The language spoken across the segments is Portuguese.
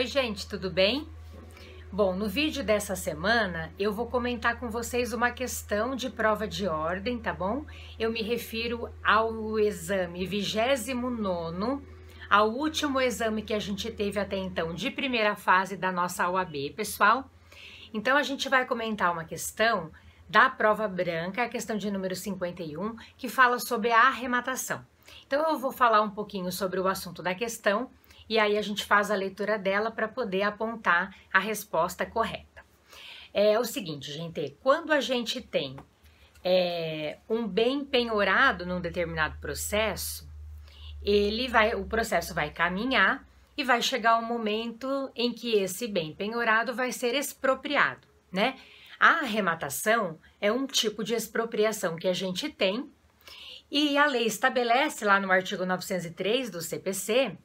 Oi, gente, tudo bem? Bom, no vídeo dessa semana eu vou comentar com vocês uma questão de prova de ordem, tá bom? Eu me refiro ao exame 29º, ao último exame que a gente teve até então de primeira fase da nossa OAB, pessoal. Então a gente vai comentar uma questão da prova branca, a questão de número 51, que fala sobre a arrematação. Então eu vou falar um pouquinho sobre o assunto da questão e aí a gente faz a leitura dela para poder apontar a resposta correta. É o seguinte, gente, quando a gente tem um bem penhorado num determinado processo, o processo vai caminhar e vai chegar um momento em que esse bem penhorado vai ser expropriado, né? A arrematação é um tipo de expropriação que a gente tem e a lei estabelece lá no artigo 903 do CPC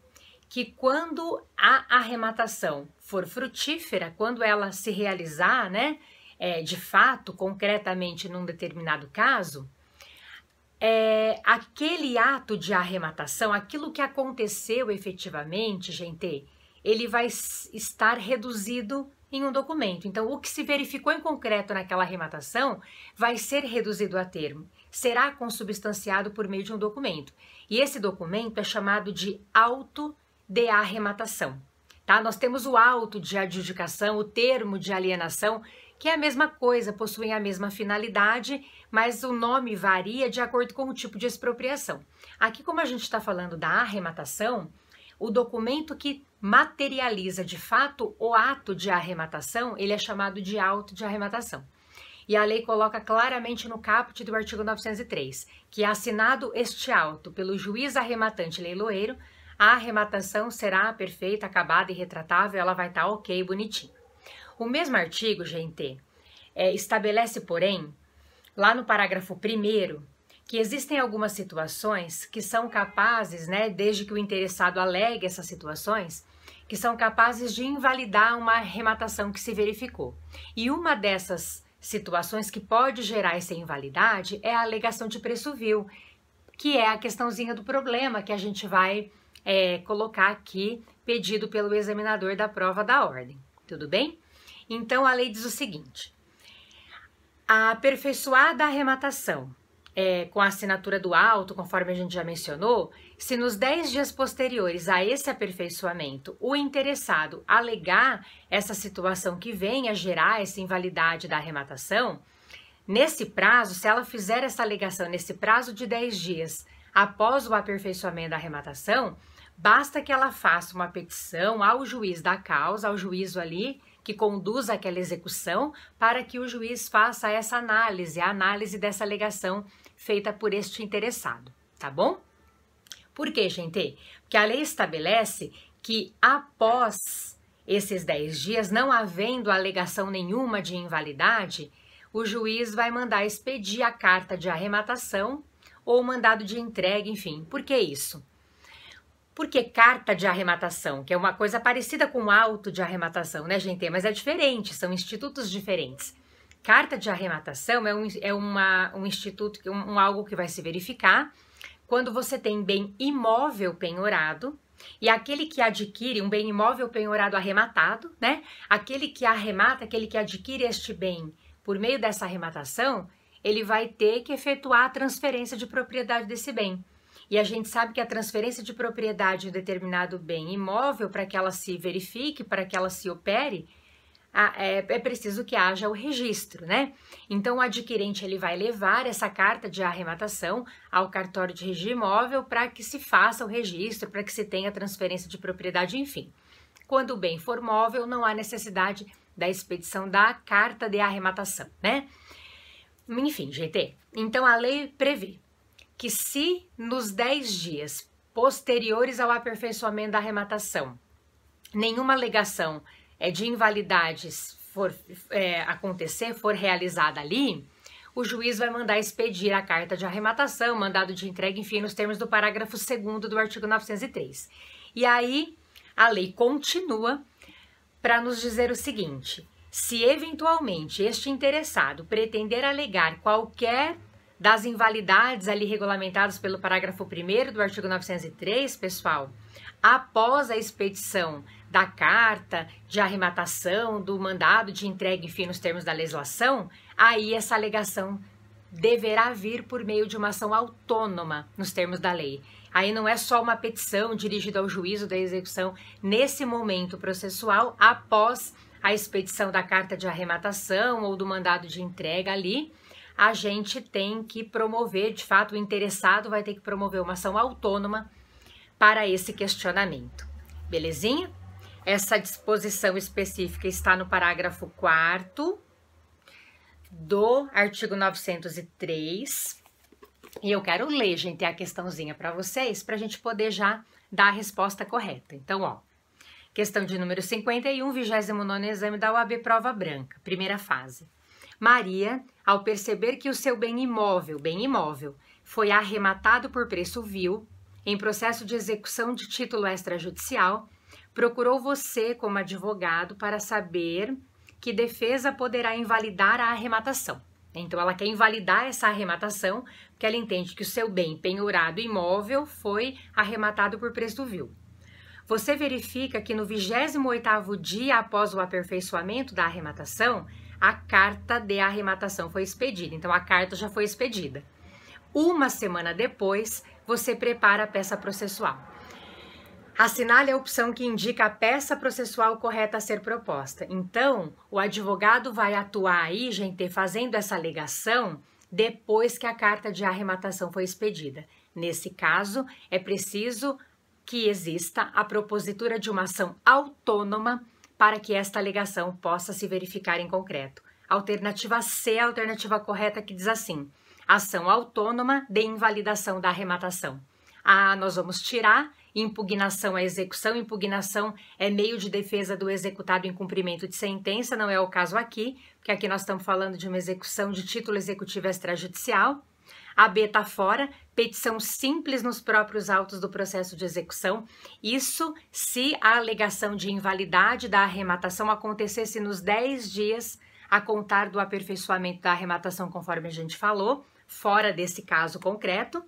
que quando a arrematação for frutífera, quando ela se realizar, né, de fato, concretamente num determinado caso, aquele ato de arrematação, aquilo que aconteceu efetivamente, gente, ele vai estar reduzido em um documento. Então, o que se verificou em concreto naquela arrematação vai ser reduzido a termo, será consubstanciado por meio de um documento. E esse documento é chamado de auto de arrematação, tá? Nós temos o auto de adjudicação, o termo de alienação, que é a mesma coisa, possuem a mesma finalidade, mas o nome varia de acordo com o tipo de expropriação. Aqui, como a gente está falando da arrematação, o documento que materializa de fato o ato de arrematação, ele é chamado de auto de arrematação. E a lei coloca claramente no caput do artigo 903, que é assinado este auto pelo juiz arrematante leiloeiro, a arrematação será perfeita, acabada e retratável, ela vai estar ok, bonitinho. O mesmo artigo, gente, estabelece, porém, lá no parágrafo 1º, que existem algumas situações que são capazes, né, desde que o interessado alegue essas situações, que são capazes de invalidar uma arrematação que se verificou. E uma dessas situações que pode gerar essa invalidade é a alegação de preço vil, que é a questãozinha do problema que a gente vai colocar aqui, pedido pelo examinador da prova da ordem, tudo bem? Então, a lei diz o seguinte: a aperfeiçoada arrematação, com a assinatura do auto, conforme a gente já mencionou, se nos 10 dias posteriores a esse aperfeiçoamento o interessado alegar essa situação que venha gerar essa invalidade da arrematação, nesse prazo, se ela fizer essa alegação nesse prazo de 10 dias após o aperfeiçoamento da arrematação, basta que ela faça uma petição ao juiz da causa, ao juízo ali, que conduz aquela execução, para que o juiz faça essa análise, a análise dessa alegação feita por este interessado, tá bom? Por quê, gente? Porque a lei estabelece que após esses 10 dias, não havendo alegação nenhuma de invalidade, o juiz vai mandar expedir a carta de arrematação ou mandado de entrega, enfim. Por que isso? Porque carta de arrematação, que é uma coisa parecida com auto de arrematação, né, gente? Mas é diferente, são institutos diferentes. Carta de arrematação é um instituto, algo que vai se verificar quando você tem bem imóvel penhorado e aquele que adquire um bem imóvel penhorado arrematado, né? Aquele que arremata, aquele que adquire este bem por meio dessa arrematação, ele vai ter que efetuar a transferência de propriedade desse bem. E a gente sabe que a transferência de propriedade de um determinado bem imóvel, para que ela se verifique, para que ela se opere, é preciso que haja o registro, né? Então, o adquirente ele vai levar essa carta de arrematação ao cartório de registro imóvel para que se faça o registro, para que se tenha transferência de propriedade, enfim. Quando o bem for móvel, não há necessidade da expedição da carta de arrematação, né? Enfim, gente, então a lei prevê que se nos 10 dias posteriores ao aperfeiçoamento da arrematação nenhuma alegação de invalidades for realizada ali, o juiz vai mandar expedir a carta de arrematação, mandado de entrega, enfim, nos termos do parágrafo 2º do artigo 903. E aí a lei continua para nos dizer o seguinte: se eventualmente este interessado pretender alegar qualquer das invalidades ali regulamentadas pelo parágrafo 1º do artigo 903, pessoal, após a expedição da carta de arrematação, do mandado de entrega, enfim, nos termos da legislação, aí essa alegação deverá vir por meio de uma ação autônoma nos termos da lei. Aí não é só uma petição dirigida ao juízo da execução nesse momento processual, após a expedição da carta de arrematação ou do mandado de entrega ali, a gente tem que promover, de fato, o interessado vai ter que promover uma ação autônoma para esse questionamento. Belezinha? Essa disposição específica está no parágrafo 4º do artigo 903. E eu quero ler, gente, a questãozinha para vocês, para a gente poder já dar a resposta correta. Então, ó, questão de número 51, 29º exame da OAB Prova Branca, primeira fase. Maria, ao perceber que o seu bem imóvel, foi arrematado por preço vil, em processo de execução de título extrajudicial, procurou você como advogado para saber que defesa poderá invalidar a arrematação. Então, ela quer invalidar essa arrematação, porque ela entende que o seu bem penhorado imóvel foi arrematado por preço vil. Você verifica que no 28º dia após o aperfeiçoamento da arrematação, a carta de arrematação foi expedida. Então, a carta já foi expedida. Uma semana depois, você prepara a peça processual. Assinale a opção que indica a peça processual correta a ser proposta. Então, o advogado vai atuar aí, gente, fazendo essa alegação depois que a carta de arrematação foi expedida. Nesse caso, é preciso que exista a propositura de uma ação autônoma para que esta alegação possa se verificar em concreto. Alternativa C, a alternativa correta, que diz assim: ação autônoma de invalidação da arrematação. Nós vamos tirar impugnação à execução. Impugnação é meio de defesa do executado em cumprimento de sentença, não é o caso aqui, porque aqui nós estamos falando de uma execução de título executivo extrajudicial. A B está fora, petição simples nos próprios autos do processo de execução. Isso se a alegação de invalidade da arrematação acontecesse nos 10 dias a contar do aperfeiçoamento da arrematação, conforme a gente falou, fora desse caso concreto.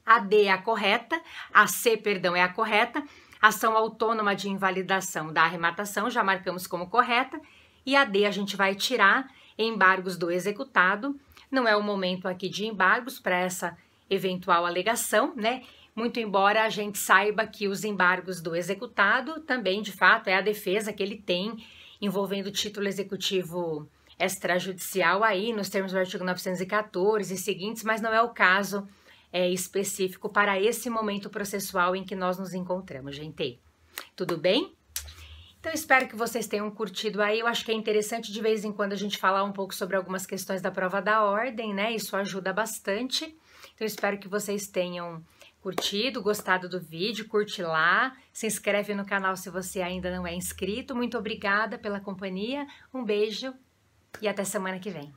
A D é a correta, a C, perdão, é a correta. Ação autônoma de invalidação da arrematação, já marcamos como correta. E a D a gente vai tirar embargos do executado. Não é o momento aqui de embargos para essa eventual alegação, né? Muito embora a gente saiba que os embargos do executado também, de fato, é a defesa que ele tem envolvendo o título executivo extrajudicial aí, nos termos do artigo 914 e seguintes, mas não é o caso específico para esse momento processual em que nós nos encontramos, gente. Tudo bem? Então, espero que vocês tenham curtido aí. Eu acho que é interessante de vez em quando a gente falar um pouco sobre algumas questões da prova da ordem, né? Isso ajuda bastante. Então, espero que vocês tenham curtido, gostado do vídeo, curte lá, se inscreve no canal se você ainda não é inscrito. Muito obrigada pela companhia, um beijo e até semana que vem.